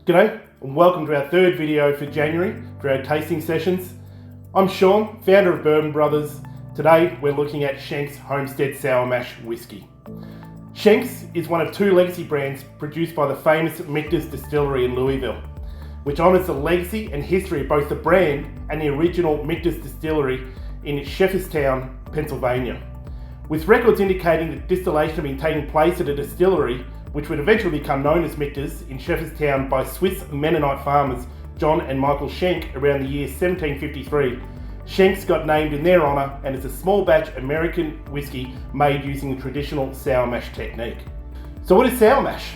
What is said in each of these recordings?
G'day and welcome to our third video for January for our tasting sessions. I'm Sean, founder of Bourbon Brothers. Today we're looking at Shenk's Homestead Sour Mash Whiskey. Shenk's is one of two legacy brands produced by the famous Michter's Distillery in Louisville, which honours the legacy and history of both the brand and the original Michter's Distillery in Shepherdstown, Pennsylvania. With records indicating that distillation had been taking place at a distillery which would eventually become known as Michter's in Shepherdstown by Swiss Mennonite farmers John and Michael Schenk around the year 1753. Shenk's got named in their honour and is a small batch American whiskey made using the traditional sour mash technique. So what is sour mash?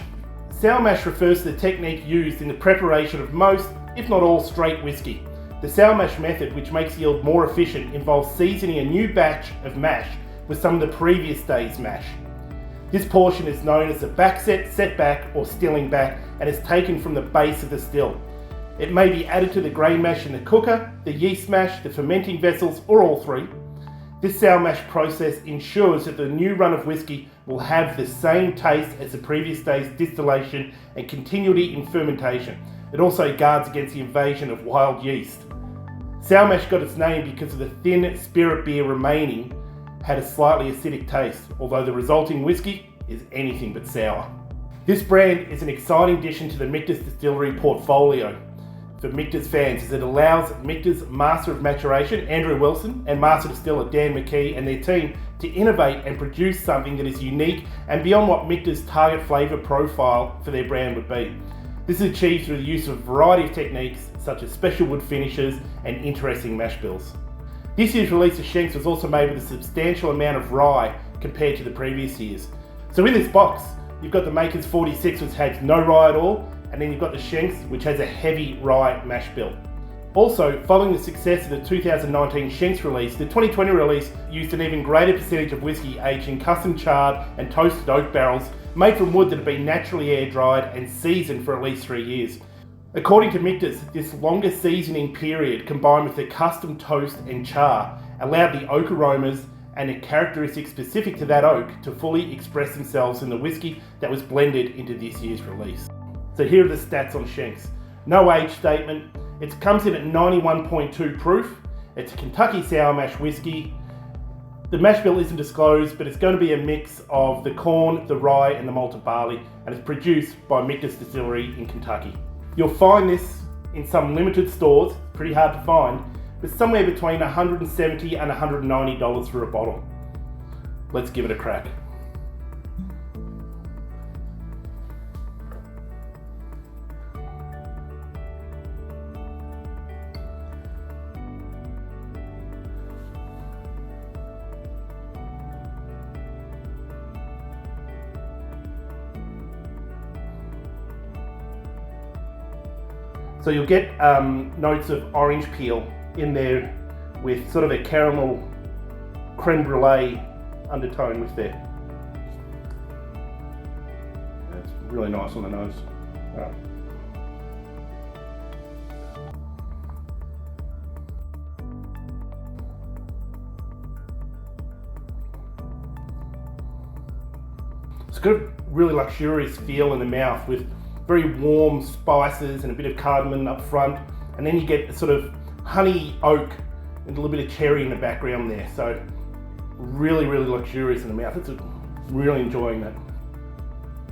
Sour mash refers to the technique used in the preparation of most, if not all, straight whiskey. The sour mash method, which makes yield more efficient, involves seasoning a new batch of mash with some of the previous day's mash. This portion is known as the backset, setback or stilling back and is taken from the base of the still. It may be added to the grain mash in the cooker, the yeast mash, the fermenting vessels or all three. This sour mash process ensures that the new run of whiskey will have the same taste as the previous day's distillation and continuity in fermentation. It also guards against the invasion of wild yeast. Sour mash got its name because of the thin spirit beer remaining had a slightly acidic taste, although the resulting whiskey is anything but sour. This brand is an exciting addition to the Michter's Distillery portfolio for Michter's fans, as it allows Michter's Master of Maturation, Andrew Wilson, and Master Distiller, Dan McKee, and their team to innovate and produce something that is unique and beyond what Michter's target flavour profile for their brand would be. This is achieved through the use of a variety of techniques such as special wood finishes and interesting mash bills. This year's release of Shenk's was also made with a substantial amount of rye compared to the previous years. So in this box, you've got the Maker's 46, which has no rye at all, and then you've got the Shenk's, which has a heavy rye mash bill. Also, following the success of the 2019 Shenk's release, the 2020 release used an even greater percentage of whiskey aged in custom charred and toasted oak barrels made from wood that had been naturally air dried and seasoned for at least 3 years. According to Michter's, this longer seasoning period combined with the custom toast and char allowed the oak aromas and the characteristics specific to that oak to fully express themselves in the whiskey that was blended into this year's release. So here are the stats on Shenk's. No age statement. It comes in at 91.2 proof. It's a Kentucky sour mash whiskey. The mash bill isn't disclosed, but it's going to be a mix of the corn, the rye and the malted barley, and it's produced by Michter's Distillery in Kentucky. You'll find this in some limited stores, pretty hard to find, but somewhere between $170 and $190 for a bottle. Let's give it a crack. So you'll get notes of orange peel in there with sort of a caramel creme brulee undertone with there. That's really nice on the nose. All right. It's got a really luxurious feel in the mouth with very warm spices and a bit of cardamom up front, and then you get a sort of honey oak and a little bit of cherry in the background there. So really luxurious in the mouth. It's really enjoying that.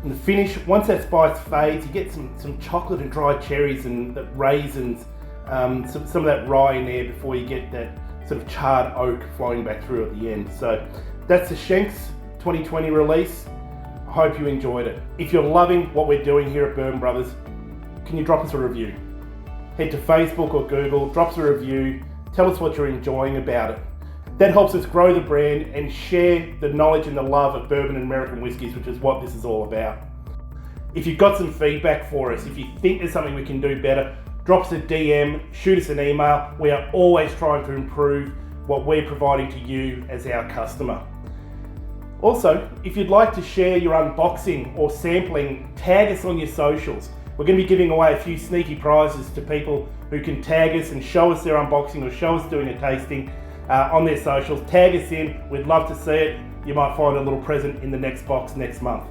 And the finish, once that spice fades, you get some chocolate and dried cherries and the raisins, some of that rye in there before you get that sort of charred oak flowing back through at the end. So that's the Shenk's 2020 release. I hope you enjoyed it. If you're loving what we're doing here at Bourbon Brothers, can you drop us a review? Head to Facebook or Google, drop us a review, tell us what you're enjoying about it. That helps us grow the brand and share the knowledge and the love of bourbon and American whiskies, which is what this is all about. If you've got some feedback for us, if you think there's something we can do better, drop us a DM, shoot us an email. We are always trying to improve what we're providing to you as our customer. Also, if you'd like to share your unboxing or sampling, tag us on your socials. We're going to be giving away a few sneaky prizes to people who can tag us and show us their unboxing or show us doing a tasting on their socials. Tag us in, we'd love to see it. You might find a little present in the next box next month.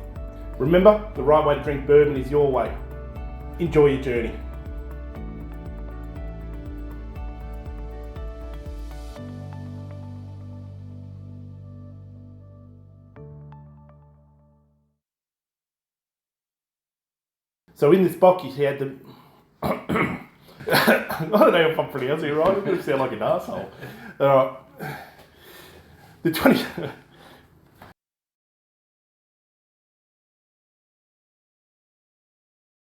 Remember, the right way to drink bourbon is your way. Enjoy your journey. So in this box he had the... I don't know if I'm pronouncing it right, I'm going to sound like an arsehole. The